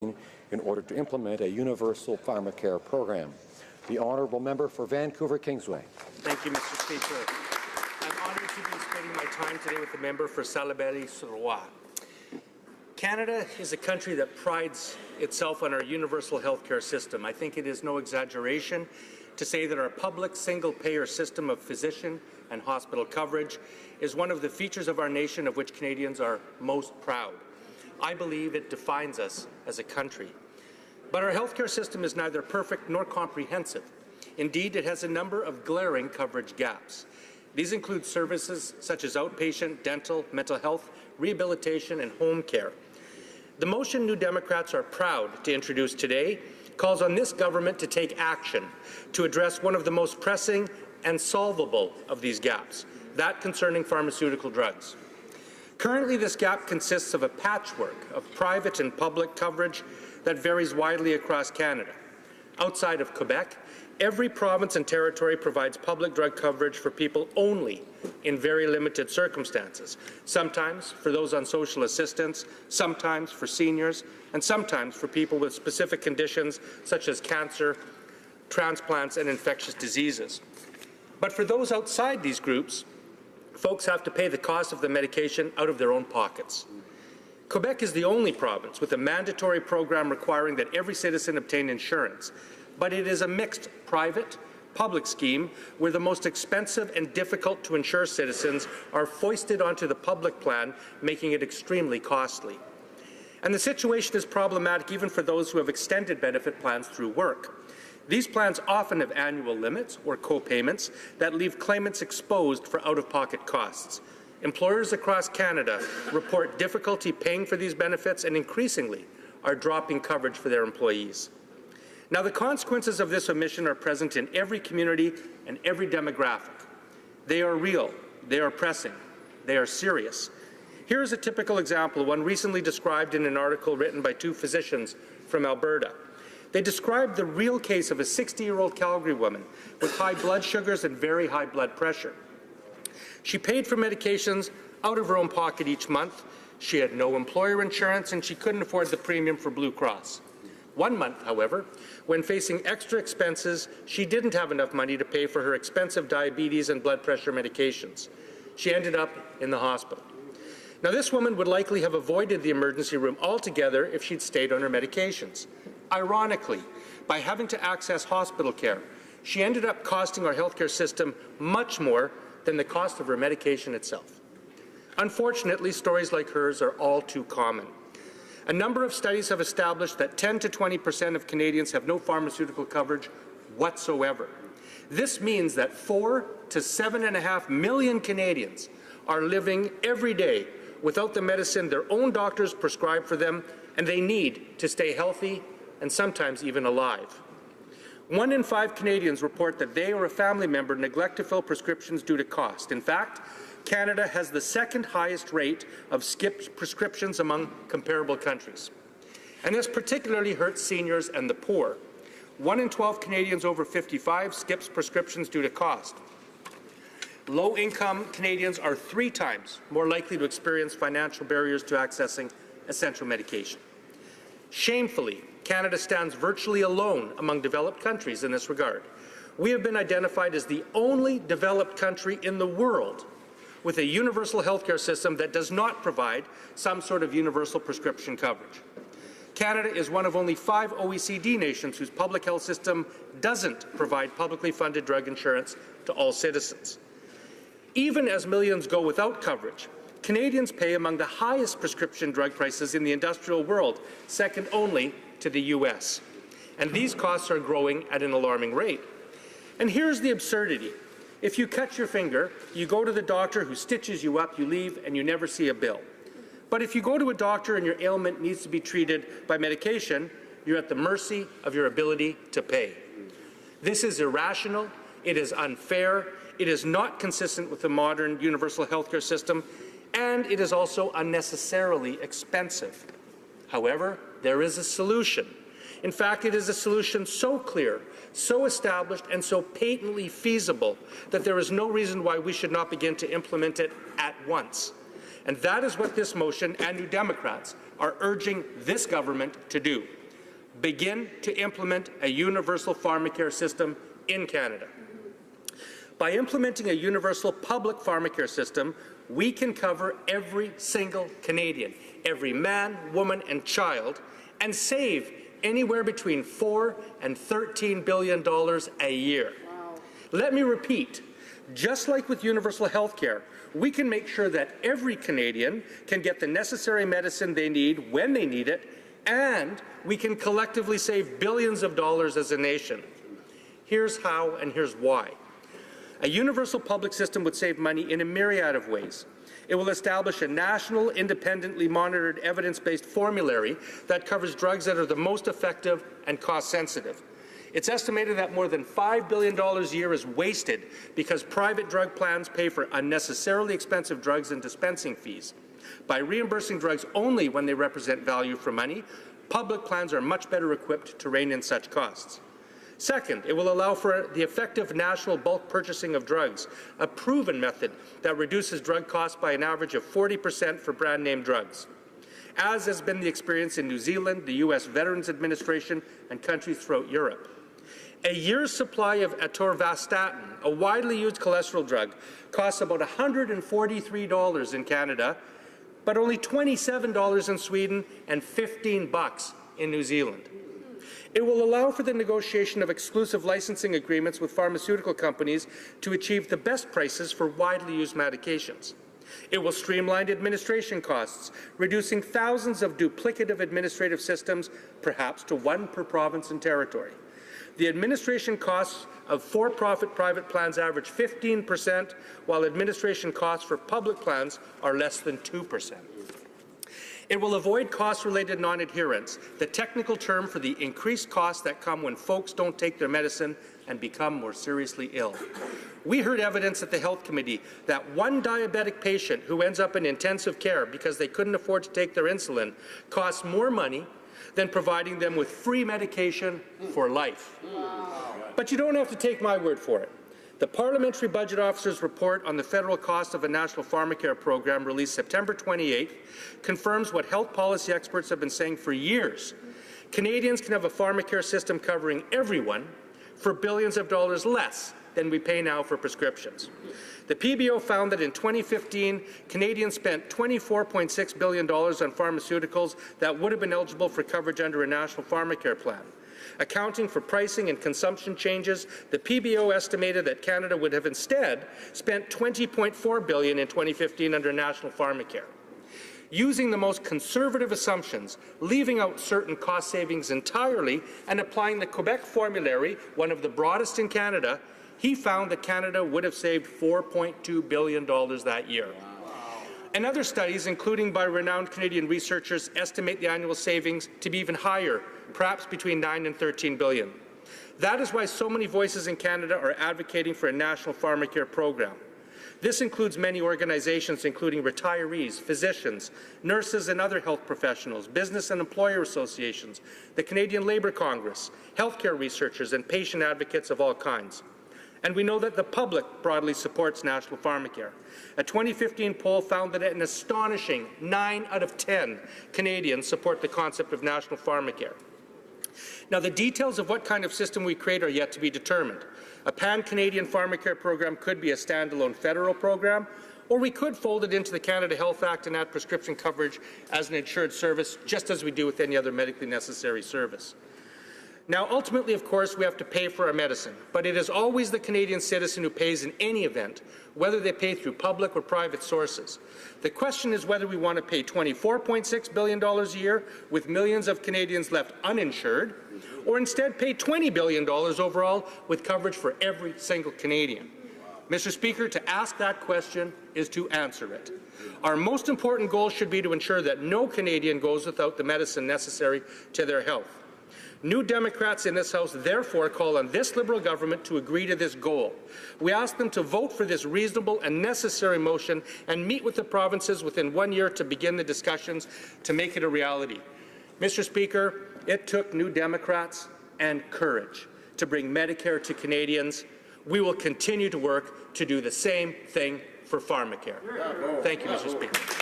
in order to implement a universal pharmacare program. The honourable member for Vancouver Kingsway. Thank you, Mr. Speaker. I'm honoured to be spending my time today with the member for Salaberry-sur-Loire. Canada is a country that prides itself on our universal health care system. I think it is no exaggeration to say that our public single-payer system of physician and hospital coverage is one of the features of our nation of which Canadians are most proud. I believe it defines us as a country. But our healthcare system is neither perfect nor comprehensive. Indeed, it has a number of glaring coverage gaps. These include services such as outpatient, dental, mental health, rehabilitation, and home care. The motion New Democrats are proud to introduce today calls on this government to take action to address one of the most pressing and solvable of these gaps, that concerning pharmaceutical drugs. Currently, this gap consists of a patchwork of private and public coverage that varies widely across Canada. Outside of Quebec, every province and territory provides public drug coverage for people only in very limited circumstances, sometimes for those on social assistance, sometimes for seniors, and sometimes for people with specific conditions such as cancer, transplants, and infectious diseases. But for those outside these groups, folks have to pay the cost of the medication out of their own pockets. Quebec is the only province with a mandatory program requiring that every citizen obtain insurance, but it is a mixed private-public scheme where the most expensive and difficult to insure citizens are foisted onto the public plan, making it extremely costly. And the situation is problematic even for those who have extended benefit plans through work. These plans often have annual limits or co-payments that leave claimants exposed for out-of-pocket costs. Employers across Canada report difficulty paying for these benefits and increasingly are dropping coverage for their employees. Now, the consequences of this omission are present in every community and every demographic. They are real, they are pressing, they are serious. Here is a typical example, one recently described in an article written by two physicians from Alberta. They described the real case of a 60-year-old Calgary woman with high blood sugars and very high blood pressure. She paid for medications out of her own pocket each month. She had no employer insurance and she couldn't afford the premium for Blue Cross. One month, however, when facing extra expenses, she didn't have enough money to pay for her expensive diabetes and blood pressure medications. She ended up in the hospital. Now, this woman would likely have avoided the emergency room altogether if she'd stayed on her medications. Ironically, by having to access hospital care, she ended up costing our healthcare system much more than the cost of her medication itself. Unfortunately, stories like hers are all too common. A number of studies have established that 10 to 20% of Canadians have no pharmaceutical coverage whatsoever. This means that 4 to 7.5 million Canadians are living every day without the medicine their own doctors prescribe for them and they need to stay healthy and sometimes even alive. 1 in 5 Canadians report that they or a family member neglect to fill prescriptions due to cost. In fact, Canada has the second highest rate of skipped prescriptions among comparable countries. And this particularly hurts seniors and the poor. 1 in 12 Canadians over 55 skips prescriptions due to cost. Low-income Canadians are 3 times more likely to experience financial barriers to accessing essential medication. Shamefully, Canada stands virtually alone among developed countries in this regard. We have been identified as the only developed country in the world with a universal healthcare system that does not provide some sort of universal prescription coverage. Canada is one of only 5 OECD nations whose public health system doesn't provide publicly funded drug insurance to all citizens. Even as millions go without coverage, Canadians pay among the highest prescription drug prices in the industrial world, second only to the US. And these costs are growing at an alarming rate. And here's the absurdity. If you cut your finger, you go to the doctor who stitches you up, you leave, and you never see a bill. But if you go to a doctor and your ailment needs to be treated by medication, you're at the mercy of your ability to pay. This is irrational, it is unfair, it is not consistent with the modern universal healthcare system, and it is also unnecessarily expensive. However, there is a solution. In fact, it is a solution so clear, so established, and so patently feasible that there is no reason why we should not begin to implement it at once. And that is what this motion and New Democrats are urging this government to do. Begin to implement a universal pharmacare system in Canada. By implementing a universal public pharmacare system, we can cover every single Canadian, every man, woman, and child, and save anywhere between $4 and $13 billion a year. Wow. Let me repeat, just like with universal health care, we can make sure that every Canadian can get the necessary medicine they need when they need it, and we can collectively save billions of dollars as a nation. Here's how and here's why. A universal public system would save money in a myriad of ways. It will establish a national, independently monitored, evidence-based formulary that covers drugs that are the most effective and cost-sensitive. It's estimated that more than $5 billion a year is wasted because private drug plans pay for unnecessarily expensive drugs and dispensing fees. By reimbursing drugs only when they represent value for money, public plans are much better equipped to rein in such costs. Second, it will allow for the effective national bulk purchasing of drugs, a proven method that reduces drug costs by an average of 40% for brand-name drugs, as has been the experience in New Zealand, the U.S. Veterans Administration, and countries throughout Europe. A year's supply of atorvastatin, a widely used cholesterol drug, costs about $143 in Canada, but only $27 in Sweden and $15 in New Zealand. It will allow for the negotiation of exclusive licensing agreements with pharmaceutical companies to achieve the best prices for widely used medications. It will streamline administration costs, reducing thousands of duplicative administrative systems, perhaps to one per province and territory. The administration costs of for-profit private plans average 15%, while administration costs for public plans are less than 2%. It will avoid cost-related non-adherence, the technical term for the increased costs that come when folks don't take their medicine and become more seriously ill. We heard evidence at the Health Committee that one diabetic patient who ends up in intensive care because they couldn't afford to take their insulin costs more money than providing them with free medication for life. But you don't have to take my word for it. The Parliamentary Budget Officer's report on the federal cost of a national pharmacare program, released September 28th, confirms what health policy experts have been saying for years. Canadians can have a pharmacare system covering everyone for billions of dollars less than we pay now for prescriptions. The PBO found that in 2015, Canadians spent $24.6 billion on pharmaceuticals that would have been eligible for coverage under a national pharmacare plan. Accounting for pricing and consumption changes, the PBO estimated that Canada would have instead spent $20.4 billion in 2015 under national pharmacare. Using the most conservative assumptions, leaving out certain cost savings entirely, and applying the Quebec formulary, one of the broadest in Canada, he found that Canada would have saved $4.2 billion that year. And other studies, including by renowned Canadian researchers, estimate the annual savings to be even higher, perhaps between $9 and $13 billion. That is why so many voices in Canada are advocating for a national pharmacare program. This includes many organizations, including retirees, physicians, nurses and other health professionals, business and employer associations, the Canadian Labour Congress, healthcare researchers and patient advocates of all kinds. And we know that the public broadly supports national pharmacare. A 2015 poll found that an astonishing 9 out of 10 Canadians support the concept of national pharmacare. Now, the details of what kind of system we create are yet to be determined. A pan-Canadian pharmacare program could be a standalone federal program, or we could fold it into the Canada Health Act and add prescription coverage as an insured service, just as we do with any other medically necessary service. Now, ultimately, of course, we have to pay for our medicine, but it is always the Canadian citizen who pays in any event, whether they pay through public or private sources. The question is whether we want to pay $24.6 billion a year with millions of Canadians left uninsured, or instead pay $20 billion overall with coverage for every single Canadian. Mr. Speaker, to ask that question is to answer it. Our most important goal should be to ensure that no Canadian goes without the medicine necessary to their health. New Democrats in this House therefore call on this Liberal government to agree to this goal. We ask them to vote for this reasonable and necessary motion and meet with the provinces within 1 year to begin the discussions to make it a reality. Mr. Speaker, it took New Democrats and courage to bring Medicare to Canadians. We will continue to work to do the same thing for pharmacare. Thank you, Mr. Speaker.